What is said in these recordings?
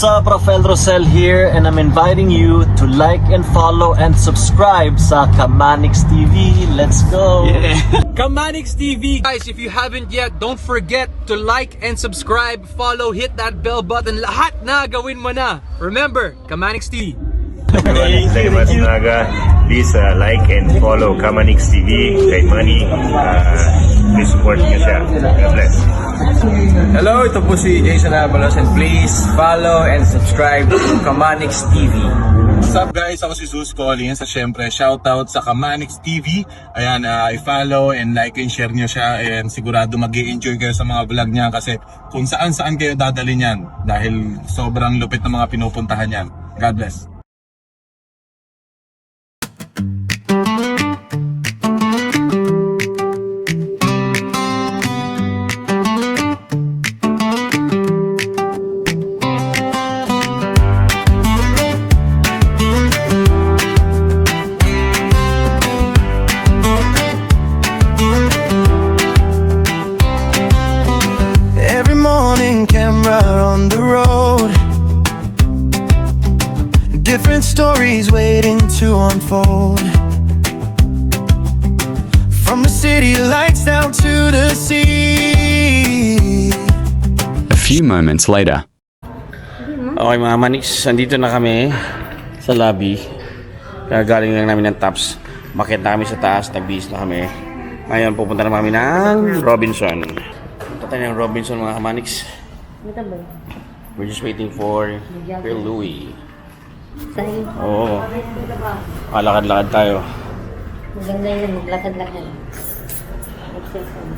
What's up, Rafael Rosel here, and I'm inviting you to like and follow and subscribe sa Kamanix TV. Let's go! Yeah. Kamanix TV. Guys, if you haven't yet, don't forget to like and subscribe, follow, hit that bell button. Lahat na gawin mo na. Remember, Kamanix TV. Everyone, it's Daniel Matsunaga. Please like and follow Kamanix TV. Kay Money. Please support niyo siya. God bless. Hello, ito po si Jason Avalos and please follow and subscribe to Kamanix TV. What's up guys? Ako si Zeus Collins. At syempre, shoutout sa Kamanix TV. Ayan, i-follow and like and share nyo siya. And sigurado mag-i-enjoy kayo sa mga vlog niya kasi kung saan-saan kayo dadalhin yan. Dahil sobrang lupit ng mga pinupuntahan yan. God bless. On the road, different stories waiting to unfold. From the city lights down to the sea. A few moments later. Okay mga Manix, andito na kami sa lobby. Galing lang namin ng Tops. Bakit na kami sa taas, nagbihis na kami. Ngayon pupunta na kami ng Robinson. Punta tayo ng Robinson mga Manix. We're just waiting for Phil Louie. Sa'yo? Oo. Lakad-lakad tayo. Maganda yun, maglakad-lakad. Exercise.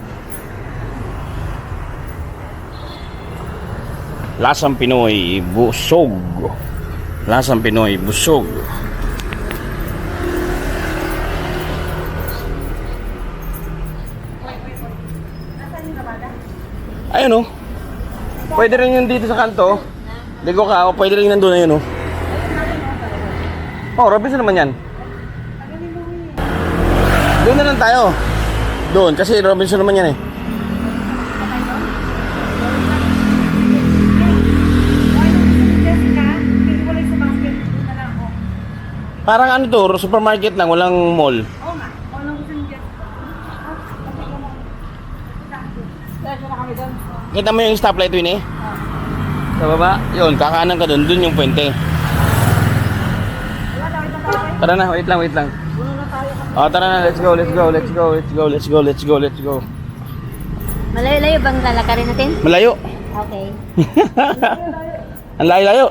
Lasang Pinoy, busog. Lasang Pinoy, busog. Ayun o. Pwede rin yun dito sa kanto. Ligo ka, o pwede rin nandun na yun, oh. Oh, Robinson naman yan. Doon na lang tayo. Doon, kasi Robinson naman yan, eh. Parang ano to, supermarket lang, walang mall. Kita mo yung stoplight yun, eh? Sa baba? Yun, kakanan ka dun. Dun yung puwente. Tara na, wait lang. Oh, tara na, let's go. Malayo-layo bang lalakarin natin? Malayo. Okay. Ang layo-layo.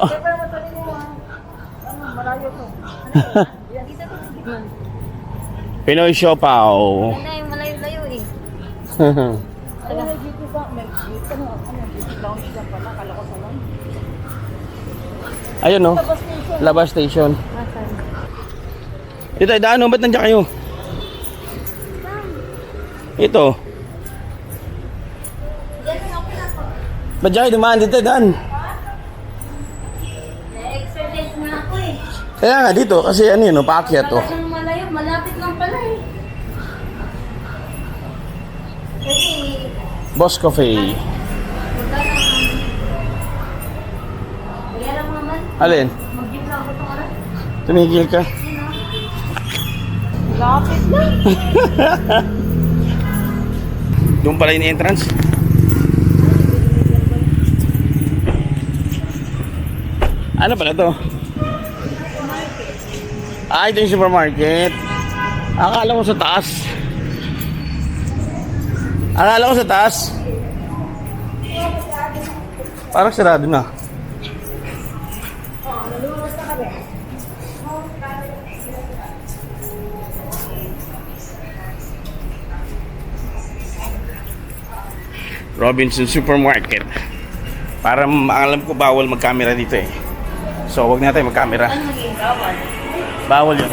Pinoy Siopaw. Ganda yung malayo-layo eh. Ayun, no? Labas Station. Dito, daan, ba't nandiyan kayo? Ito. Ba't dyan kayo dumaan dito, daan? Na-exercise nga ako eh. Kaya nga dito, kasi ano yun, paakyat to. Talagang malayo, malapit lang pala eh. Kasi, Boss Cafe. kaya lang naman, Alin? mag-gym lang ako itong oras. Tumigil ka. Lapit lang. Doon pala yung entrance. Ano pala to? Ah, ito yung supermarket. Akala ko sa taas. Parang sarado na. Robinson Supermarket. Para alam ko bawal mag-camera dito eh. So wag na tayo mag-camera. Bawal yun.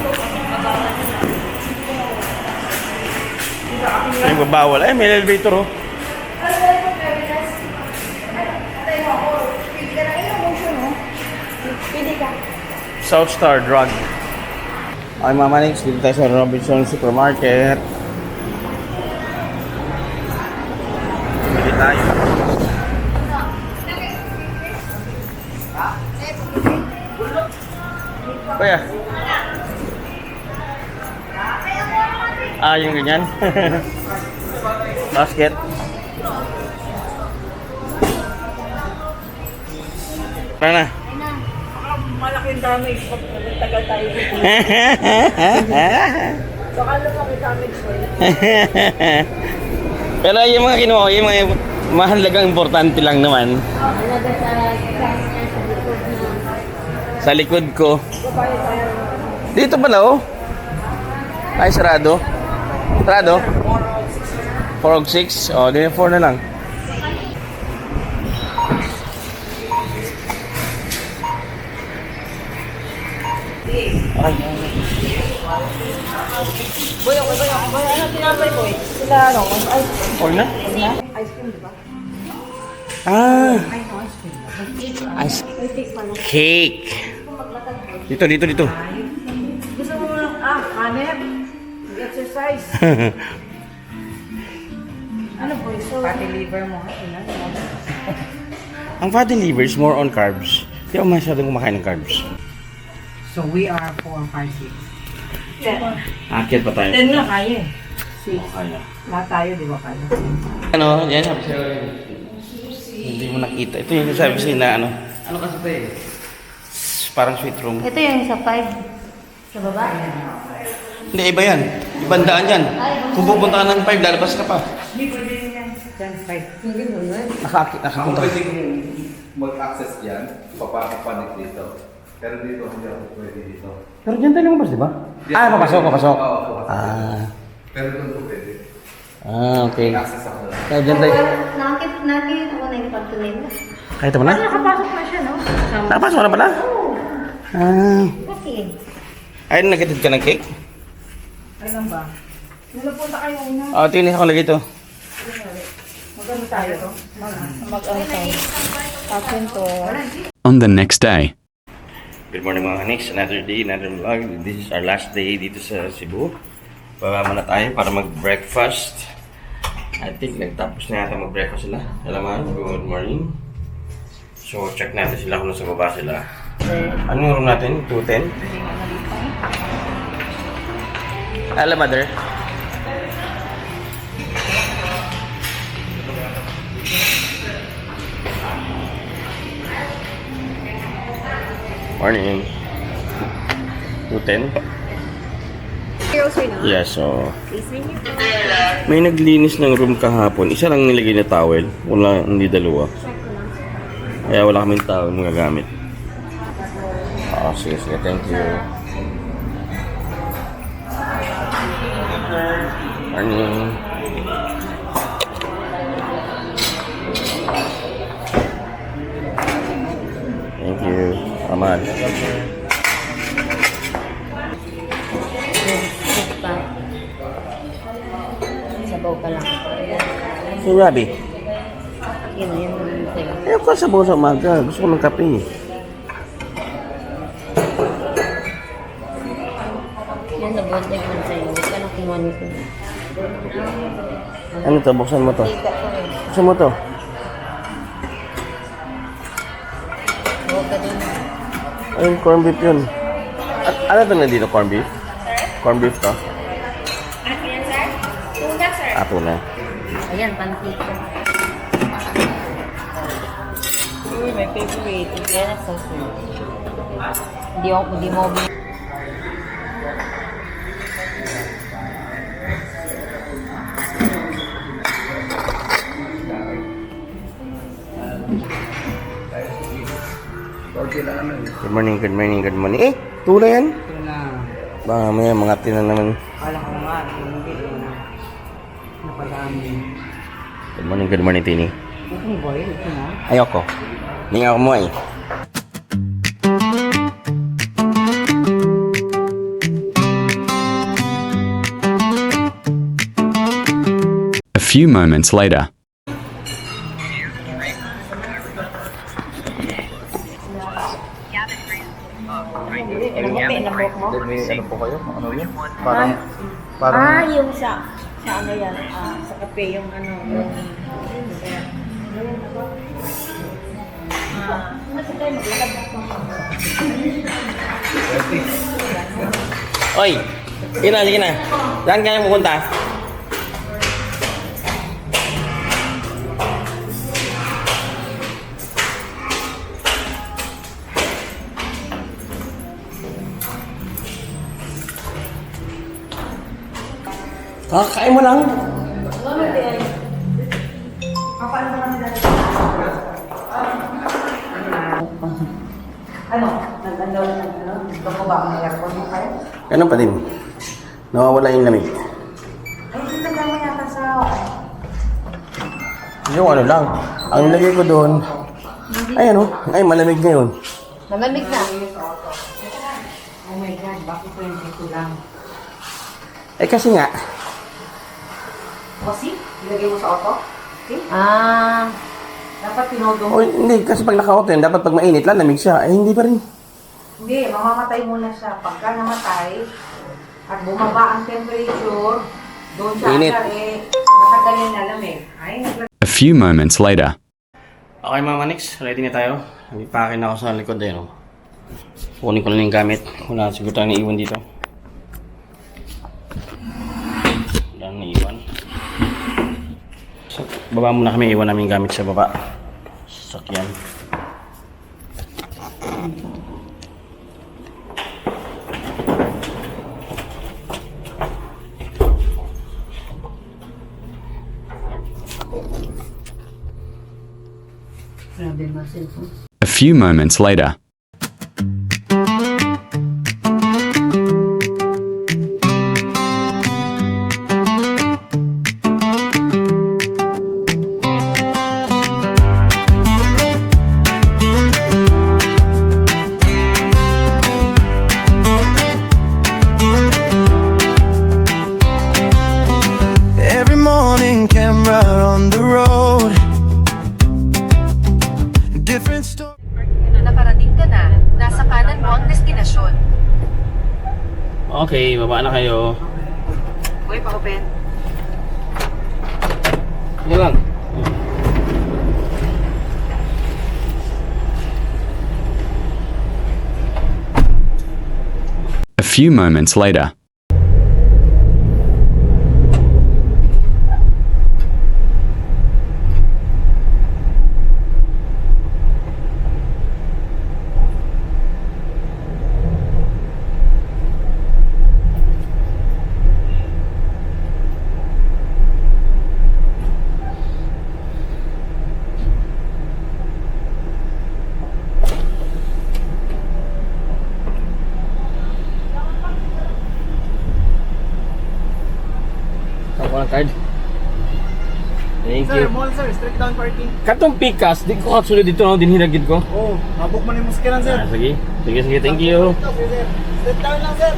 Ay, bawal. Ay, may elevator oh. South Star Drug. Ay, Mama Nix, dito tayo sa Robinson Supermarket. tayo. Kuya. Yung ganyan. Basket. Ano na? Malaking damage pag tagal tayo dito. Baka lumaki damage ko yun. Pero yung mga kinuha ko, yung mga mahalagang importante lang naman. Sa likod ko. Dito pala oh. Ay, sarado. Sarado? 406. O, din 4 na lang. Boy, ano tinapay ko eh? Sila ano? Ay, 4 na? ice cream, di ba? Ice cake. Dito. Gusto mo kanet? Exercise. Ano boy? So, pati liver mo ha? Ang fatty liver is more on carbs. Hindi ako masyadong kumakain ng carbs. So, we are 4, 5, 6. Akit pa tayo. 10 na kaya eh. 6. Kaya. Lahat tayo, di ba kaya? Ano, yan sabi sa'yo. Hindi mo nakita. Ito yung sabi sa'yo na ano. Ano kasi ito eh? Parang sweet room. Ito yung sa 5. Sa baba? Hindi, iba yan. Ibang daan yan. Kung pupunta ka ng 5, lalabas ka pa. Hindi pwede yan. 10, 5. Hindi mo na. Nakapunta ka. mag-access dyan, papapanik dito. Pero dito, hindi ako pwede dito. Pero dyan tayo lumabas, di ba? Papasok. Oo, papasok. Pero doon ko pwede. Okay. Access ako lang. Kaya dyan tayo. Nakita ko na yung pagtuloy mo. Kahit mo na? Nakapasok na siya, no? Nakapasok na pala? Kasi, Ay, nagatid ka ng cake? Ay lang ba? Nalapunta kayo una. Tinis ako lagi ito. Magano tayo to? Mag-ano tayo? Akin to. On the next day. Good morning mga Hanix. Another day, another vlog. This is our last day dito sa Cebu. Baba muna tayo para mag-breakfast. I think nagtapos na yata mag-breakfast sila. Alaman, good morning. So, check natin sila kung nasa baba sila. Anong room natin? 210? Hello, mother. Morning. 210? Yes, so... May naglinis ng room kahapon. Isa lang nilagay na towel. Wala, hindi dalawa. Kaya wala kaming towel magagamit. Sige. Thank you. Morning. Thank you. Aman. sabaw pa lang. Si Robbie. Yun, yun. Ayaw ko sabaw sa umaga. Gusto ko ng kape. Yan, nag-contact man sa'yo. Huwag ka na kumuha nito. Ano to? Buksan mo to. Tika ko eh. Buksan mo to. Huwag ka din. Ayun, corn beef yun. At ano ito na dito, corn beef? Corn beef to? Ano yan, sir? Tuna, sir. Tuna. Ayan, pancake. Uy, my favorite. Yan ang sauce. Hindi mo. Good morning. Eh, tuna yan? Tuna. Baka may mga tina naman. Kala ko nga. Hindi na. Napadami. Good morning, Tini. Ito boy. Ito na. Ayoko. Hindi nga ako mo eh. A few moments later. Ano po kayo? Ano yun? Yung sa ano yan, sa kape, yung ano, yung, Oy, sige na, sige na. Saan kayo pupunta? Kakakain mo lang. Ano? Gusto mo ba ang aircon mo kayo? Ganun pa din. Nawawala yung lamig. Ay, tinagay mo yata sa... Yung ano lang. Ang nilagay ko doon, ay ano, ay malamig ngayon. Malamig na. Oh my God, bakit 22 lang? Eh kasi nga, Kasi, ilagay mo sa auto? Okay? Ah, Dapat tinodong. oh, hindi, kasi pag naka-auto yun, dapat pag mainit, lalamig siya. Eh hindi pa rin. Hindi, mamamatay muna siya. Pagka namatay, at bumaba ang temperature, doon siya Init. matagal yung lalamig. Ay, A few moments later. Okay mga Manix, ready na tayo. Ipakin ako sa likod eh, no? Kunin ko lang yung gamit. Wala siguro tayong naiwan dito. Wala nang naiwan. So, baba muna kami, iwan namin yung gamit sa baba. Sakyan. A few moments later. Every morning, camera on the road. Different story. nakarating ka na. Nasa kanan mo ang destinasyon. Okay, baba na kayo. uy, pa-open. Yan lang. A few moments later. Ako ng card. Thank you. Sir, mall sir, straight down parking. Katong pikas, di ko katsulod dito, no? Dinhiragid ko. Oh, mabuk man yung muskilan sir. Sige. Sige, sige. Thank you. Straight down lang sir.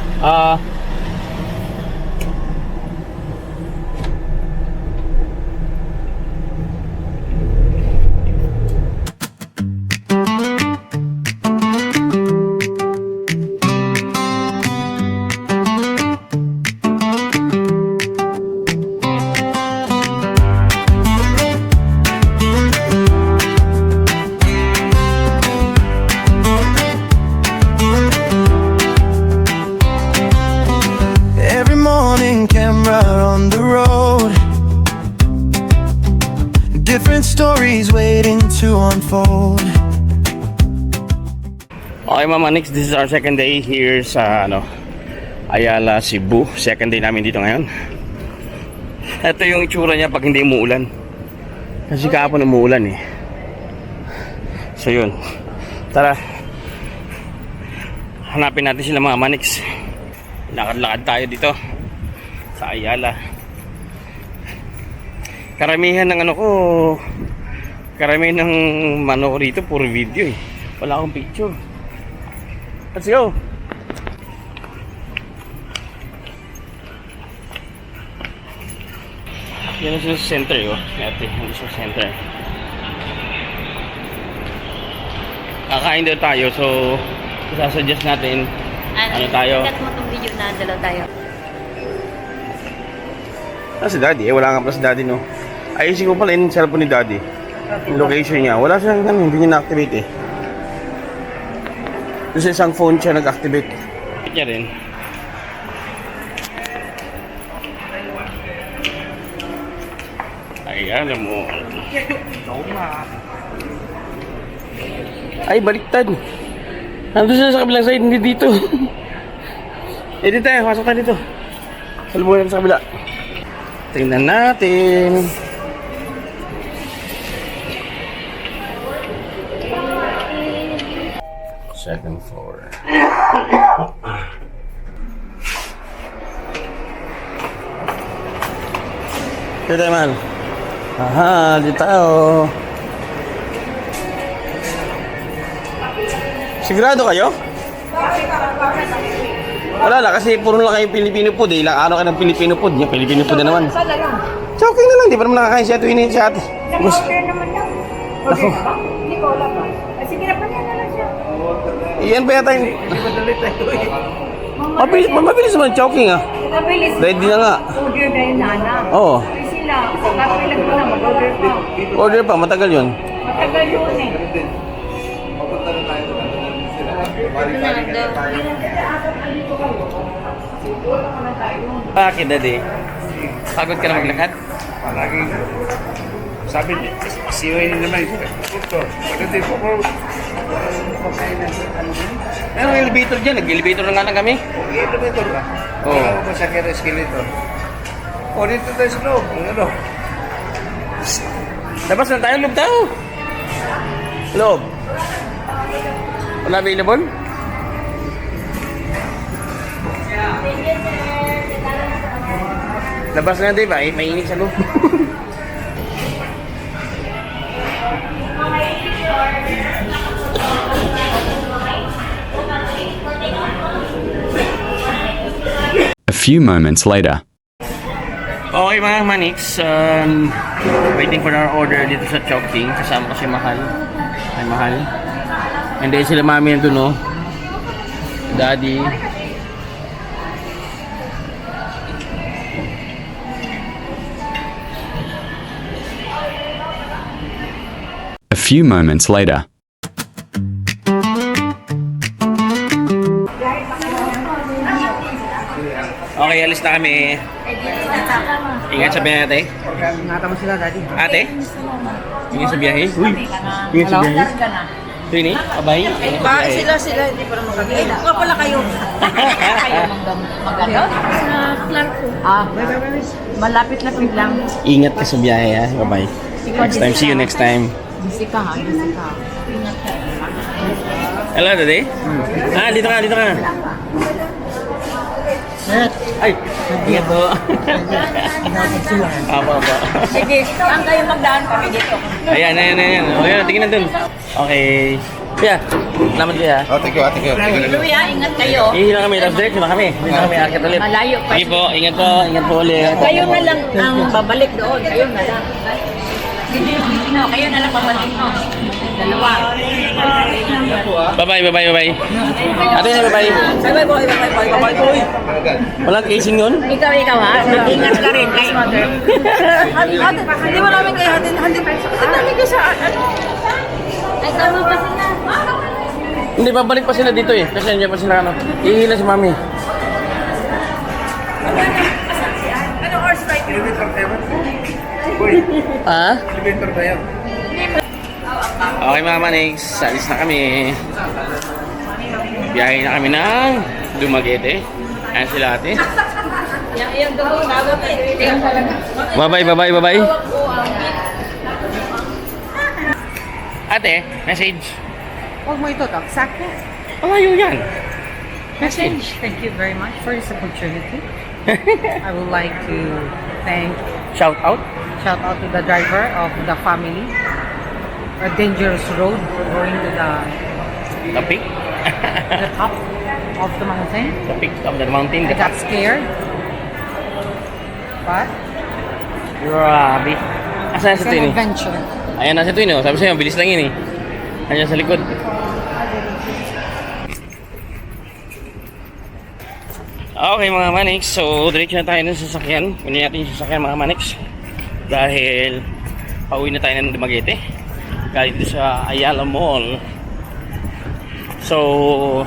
Every morning, camera on the road. Different stories waiting to unfold. Okay Mama Nix, this is our second day here sa Ayala, Cebu. Second day namin dito ngayon. Ito yung itsura niya pag hindi umuulan. Kasi kahapon umuulan eh. So yun. Tara. Hanapin natin sila mga Manix. Lakad-lakad tayo dito sa Ayala. Karamihan ng karamihan ng mano ko dito puro video eh. Wala akong picture. Let's go. Yan ang sa center yun. Ito yung sa center. Kakain daw tayo, so isasuggest natin ano tayo. Ikat mo itong video na dalaw tayo. Si Daddy, wala nga pa si Daddy, no? Ayusin ko pala yung cellphone ni Daddy. Yung location niya, wala siyang hindi niya na-activate eh. Doon sa isang phone siya nag-activate. Niya rin. Ayan mo. Ay, baliktad. Nandun sila sa kabilang side, hindi dito. Dito tayo, pasok tayo dito. Salubungan natin sa kabila. Tingnan natin. Second floor. Dito tayo, man. Aha, dito tayo. Sigurado kayo? Wala lang, kasi puro lang kayo Filipino food eh. Ilang araw kayo ng Filipino food. Yung Filipino food na naman. Choking na lang, di pa naman nakakain siya tuwing si ate. Nag-order naman daw. Order na ba? Hindi ko wala pa. Sige na pa niya na lang siya. Iyan pa yata yung... Mabilis naman choking ah. Mabilis. Ready na nga. Order na yung nana. Oo. Ay sila, kakapilag ko na, mag-order pa. Order pa, matagal yun. Matagal yun eh. Bakit, Daddy? Pagod ka na maglakad? Sabi niya, siway naman ito. Pagdating po ko. Anong elevator dyan? Nag-elevator na nga lang kami. Elevator ka? Oo. Wala ko pa sa kaya escalator. O, dito tayo sa loob. Ano? Labas na tayo, loob tayo. Loob. Wala available? Labas na, di ba? Mainit sa loob. A few moments later. Okay mga Manix, waiting for our order dito sa Chowking. Kasama ko si Mahal. Ay, Mahal. And then sila mami nandun, no? Daddy. A few moments later. Okay, alis na kami. Ingat sa biyahe, ate. Ingatan mo sila, daddy. Ate? Ingat sa biyahe? Uy! Ingat sa biyahe? Rini? Abay? Ingat sa biyahe? Sila, hindi pa naman kami. Nga pala kayo. Kayo mag-ano? Sa Clarko. Malapit na lang. Ingat ka sa biyahe, ha? Bye-bye. Next time. See you next time. Busy ka ha, busy ka. Hello, Daddy? Dito ka, dito ka. Ay! Ingat po. Apa. Sige, saan kayo magdaan kami dito? Ayan. O, yan. Tingin na dun. Okay. Kuya, salamat kuya. Thank you. Luya, ingat kayo. Ihilang kami, tapos direct na kami. Hindi na kami akit ulit. Malayo pa. Sige po, ingat po ulit. Kayo na lang ang babalik doon. Kayo na lang. Kayo na lang babalik mo. Dalawa. Bye-bye. Ate, bye-bye. Bye-bye boy. Walang casing yun? Ikaw ha. Mag-ingat ka rin. Hindi mo namin kayo hatin. Hindi namin kayo sa ay, sama pa sila. Hindi, babalik pa sila dito eh. Kasi nandiyan pa sila ano. Ihila si mami. Anong horse fight? Elevator tayo. Boy, Ha? elevator tayo. Okay mga Manix, alis na kami. Biyahe na kami ng Dumaguete. Ayan sila ate. Yung dugo, Bye-bye. Ate, message. huwag mo ito, Doc. Sakto. Malayo yan. Message. Thank you very much for this opportunity. I would like to Shout out. shout out to the driver of the family. A dangerous road going to The peak. the top of the mountain. The peak of the mountain. I got scared. But Grabe. Asan it's sa an Twin? adventure. Ayan, nasa Twin oh. Sabi sa'yo, bilis lang yun eh. Ayan sa likod. Okay mga Manix, so diretso na tayo ng sasakyan. Kunin natin yung sasakyan mga Manix. Dahil pauwi na tayo ng Dumaguete. Galing dito sa Ayala Mall. So,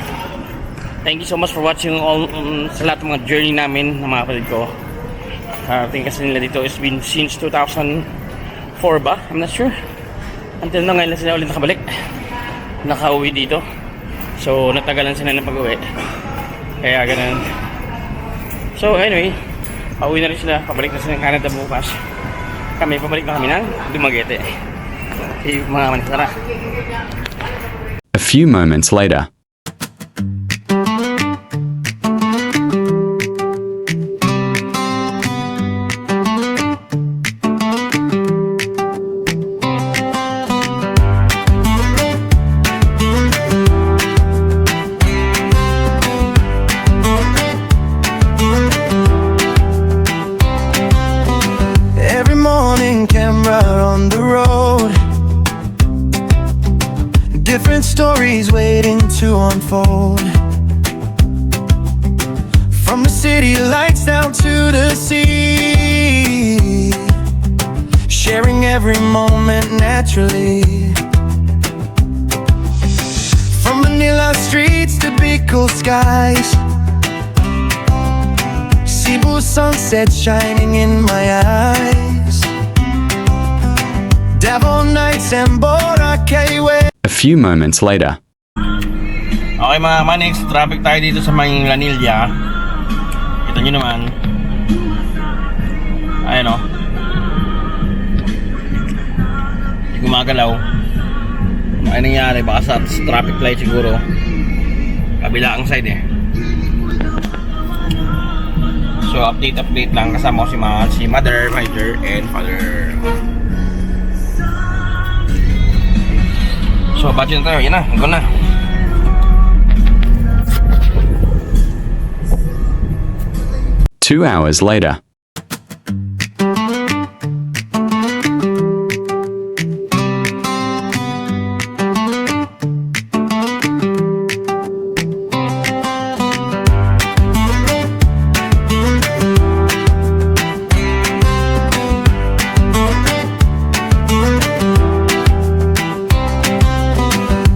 thank you so much for watching all sa lahat ng mga journey namin ng mga kapatid ko. Tingin kasi nila dito it's been since 2004 ba? I'm not sure. Until na ngayon lang sila ulit nakabalik. Nakauwi dito. So, natagalan sila ng pag-uwi. Kaya ganun. So, anyway, pauwi na rin sila. Pabalik na sila ng Canada bukas. Kami, pabalik na kami ng Dumaguete. Okay, mga manis, tara. A few moments later. Every morning, camera on the road. Different stories waiting to unfold. From the city lights down to the sea, sharing every moment naturally. From Manila streets to big cool skies, Cebu sunset shining in my eyes, Davao nights and Boracay waves. A few moments later. Okay mga Manix, traffic tayo dito sa may Lanilla. Kita nyo naman. Ayan o. Hindi gumagalaw. Ano nangyari? Baka sa traffic light siguro. Kabila ang side eh. So update lang. Kasama ko si mother, and father. So batch na tayo. Yan na. Hanggang na. Two hours later.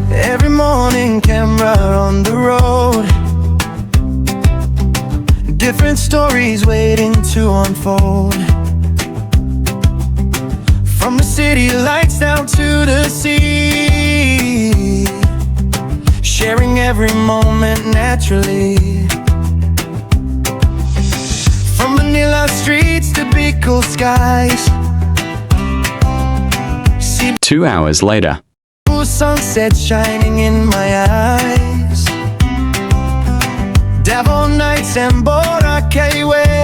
Every morning, camera on the road. Different stories waiting to unfold. From the city lights down to the sea, sharing every moment naturally. From Manila streets to big cool skies, Cebu 2 hours later. sunset shining in my eyes, Davao nights and Boracay waves.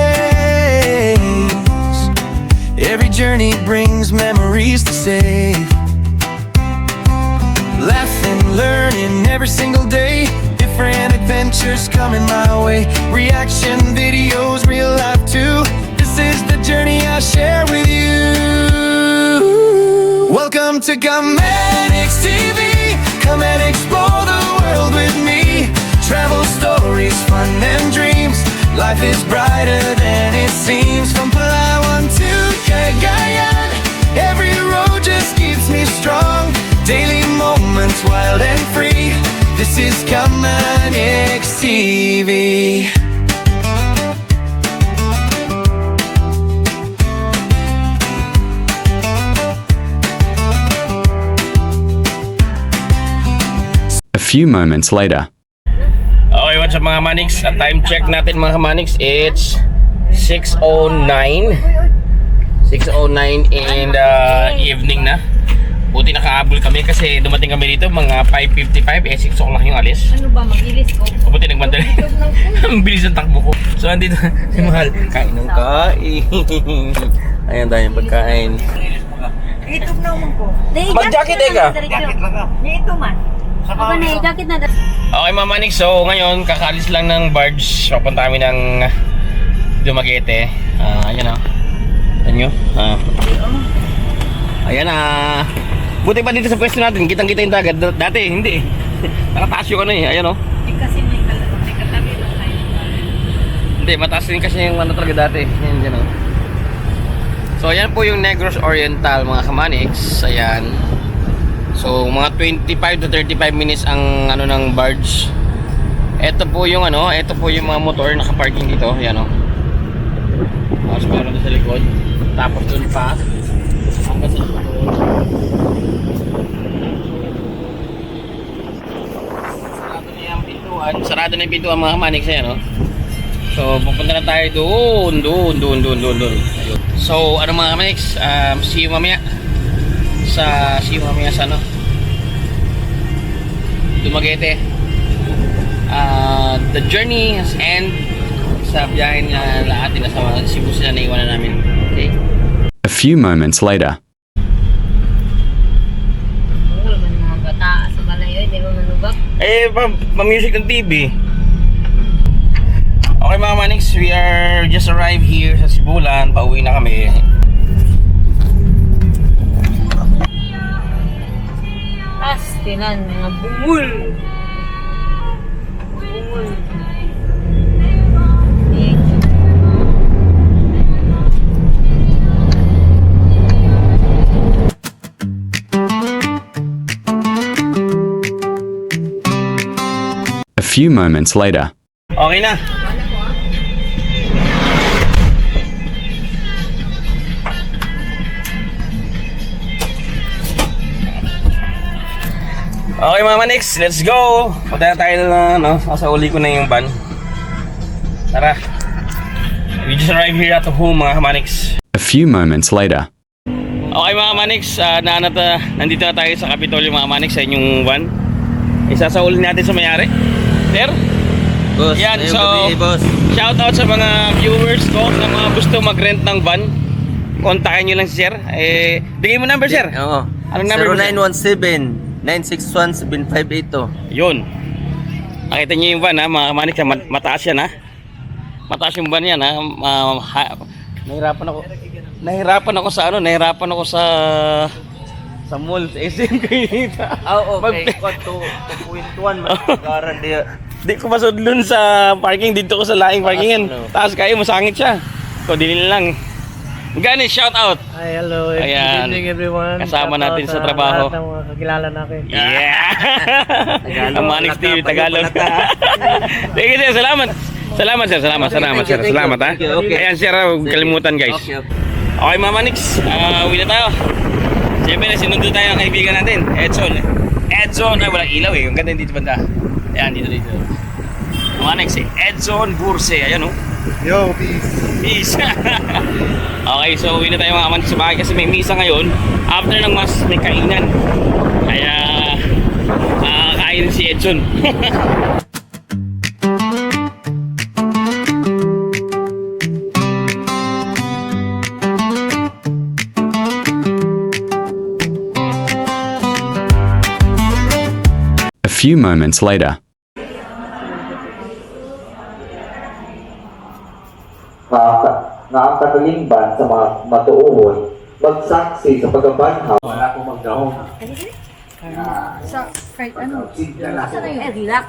Every journey brings memories to save. Laughing, learning every single day. Different adventures coming my way. Reaction videos, real life too. This is the journey I share with you. Welcome to Kamanix TV. Come and explore the world with me. Travel stories, fun and dreams. Life is brighter than it seems. From Palawan to Cagayan, every road just keeps me strong. Daily moments, wild and free. This is Kamanix TV. A few moments later. Okay, what's up mga Manix? At time check natin mga Manix, it's 6:09 in the evening na. Buti nakaabol kami kasi dumating kami dito mga 5:55, 6 o'clock yung alis. Ano ba, mag-ilis ko? Buti nagmandali. Ang bilis ng takbo ko. So andito si Mahal, kain ng kain. Ayan tayo yung pagkain. Ito naman ko. Mag-jacket eh ka? Jacket lang ka. Ito man. Ako na, jacket na. Okay mga Manix, so ngayon kakaalis lang ng barge. Papunta kami ng Dumaguete. Ayan o. Ayan nyo. Ayan na. Buti pa dito sa pwesto natin, kitang-kita yung dagat. Dati, hindi. Nakataas yung ano eh. Ayan o. Kasi may katabi lang tayo. Hindi, mataas din kasi yung ano talaga dati. Ayan dyan o. So ayan po yung Negros Oriental mga Kamanix. Ayan. So mga 25 to 35 minutes ang ano ng barge. Ito po yung ano, ito po yung mga motor naka-parking dito, yan oh. Tapos meron doon sa likod. Tapos doon pa hanggang sa likod. Sarado na yung pintuan. Sarado na yung pintuan mga Kamaniks, ayan oh. So pupunta na tayo doon. Ayun. So ano mga Kamaniks, see you mamaya sa ano Dumaguete. The journey has end sa biyahe na lahat na sa Cebu sila na iwanan namin. Okay? A few moments later. Wala man mga bata sa balayo, di ba manubak? Pa-music ng TV. Okay mga Maniks, we are just arrived here sa Sibulan. Pauwi na kami. Tinan, mga bungul. A few moments later. Okay na. Okay mga Maniks, let's go! Punta na tayo na, no? Nasa uli ko na yung van. Tara. We just arrived here at home mga Maniks. A few moments later. Okay mga Maniks, nandito na tayo sa Kapitolyo mga Maniks sa inyong van. Isasauli natin sa mayari. Sir? Boss, yan, so boss. shout out sa mga viewers ko na mga gusto mag-rent ng van. Kontakin nyo lang si Sir. Bigay mo number Sir. Oo. Anong number mo, Sir? 0917-961-758. Yun. Nakita niyo yung van ha, mga Maniks, mataas yan ha. Mataas yung van yan ha. Nahirapan ako sa mall, sa SM Kainita. Oh, okay. 2.1 magaran dia. Di ko masudlun sa parking, dito ko sa laing parkingan. Taas kayo, masangit siya. So, dinili lang. Gani, shout out. Hi, hello. Ayan. Good evening everyone. Kasama Shout natin out sa trabaho. lahat ng mga kakilala natin. Yeah. Ang Maniks TV, Tagalog. Thank you, sir. Salamat. Salamat, sir. Salamat ha. Okay. Ayan, sir. Huwag kalimutan, guys. Okay. Okay, mga Maniks. Uwi na tayo. Siyempre, sinundo tayo ang kaibigan natin. Edson. Ay, walang ilaw eh. Ang ganda dito banda. Ayan, dito. Mga Maniks, Edson Burse. Ayan, oh. Yo, peace. Okay, so uwi na tayo mga Maniks sa bahay kasi may misa ngayon. After ng mas may kainan. Kaya kain si Edson. A few moments later. Na ang katalingban sa mga matuuhon magsaksi sa pagkabanhaw. Wala akong magdahong. Sa kahit ano. Relax.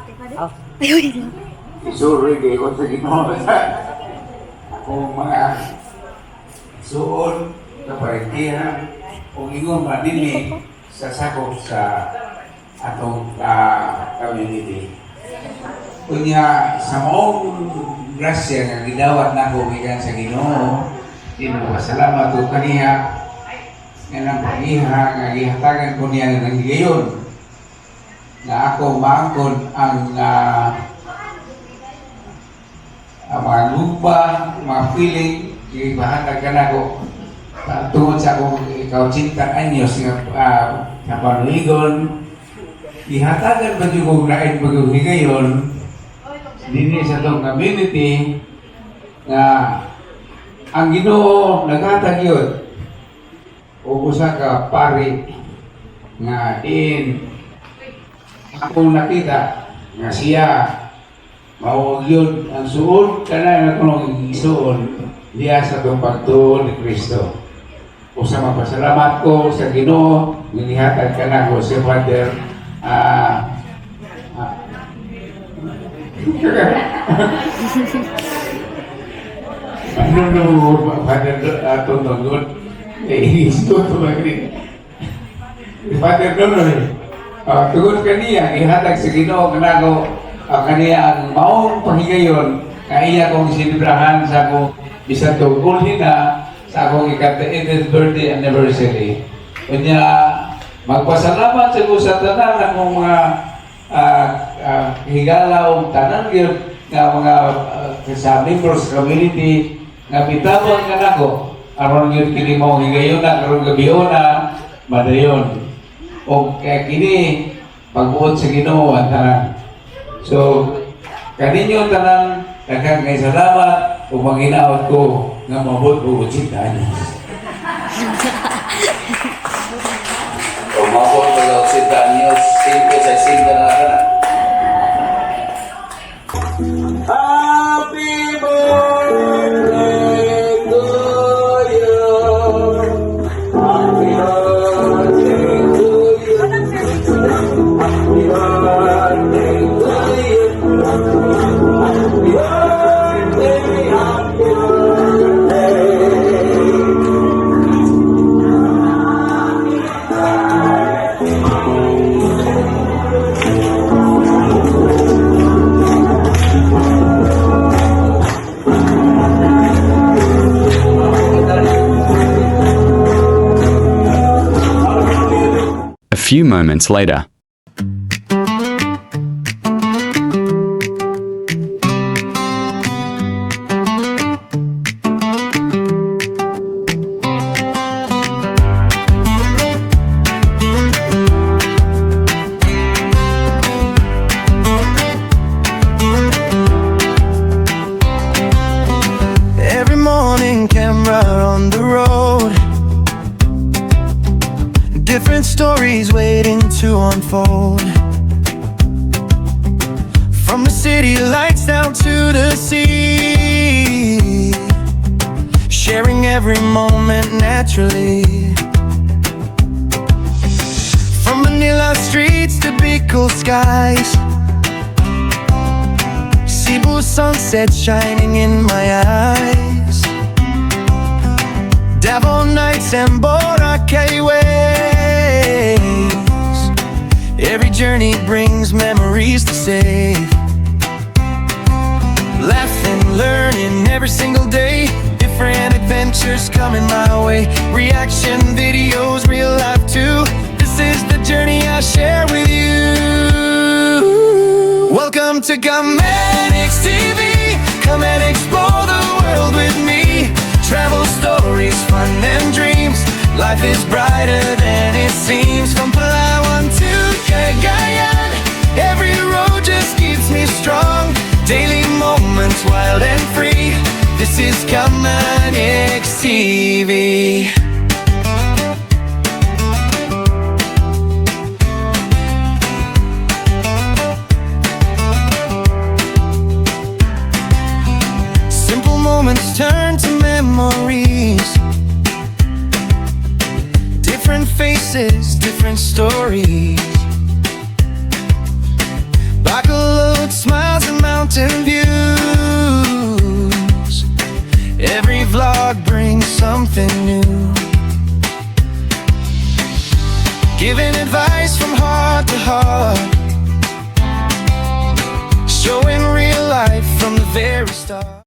Isuri kayo ko sa Ginoo sa akong mga suon na partihan o ingon madinig sa sakop sa atong community. Kunya sa maong grasya nga gidawat na ako gikan sa Ginoo, dinapasalamat ko kaniya nga nang pagiha nga gihatagan ko niya ng gigayon na ako maangkon ang mga lupa, mga feeling, ibahatag ka na ko tungod sa akong ikaw 80 anyos nga panuigon, ihatagan ba yung kong lain pag-uhigayon din sa itong community na ang Ginoo naghatag yun o usa ka pari nga din akong nakita nga siya mawag yun ang suon kana na kung isuon diya sa itong pagtuon ni Kristo. Usa mapasalamat ko sa Ginoo nilihatag ka na ko si Father Father Tontongon inis ko ito magri Father Donoy. Tugod kaniya, ihatag sa Ginoo kanago kaniya ang maong panghigayon nga iya kong sinibrahan sa akong bisan tugulhin na sa akong ika-80th birthday anniversary. Kanya magpasalamat sa ko sa tanan akong mga higala o tanan gyud nga mga sa members sa community nga bitawan ka nako aron yun kini mo higayon na karon gabion na madayon o kaya kini pagbuot sa Ginoo ang tanan. So kaninyo tanan daghang kay salamat ug manghinaot ko nga mabot og 80 anyos. O mabot og 80 anyos, 5 sa 5 na kana. Happy birthday to you. Happy birthday to you. Happy birthday to you. Happy birthday, happy birthday. A few moments later. Every morning, camera on the road. Different stories waiting to unfold. From the city lights down to the sea, sharing every moment naturally. From Manila streets to big cool skies, Cebu sunset shining in my eyes. Davao nights and Boracay waves. Every journey brings memories to save. Laughing, learning every single day. Different adventures coming my way. Reaction videos, real life too. This is the journey I share with you. Welcome to Kamanix TV. Come and explore the world with me. Travel stories, fun and dreams. Life is brighter than it seems. From Palawan to Cagayan, every road just keeps me strong. Daily moments, wild and free. This is Kamanix TV. Simple moments turn to memories. Different faces, different stories. Bacolod smiles and mountain views. Every vlog brings something new. Giving advice from heart to heart. Showing real life from the very start.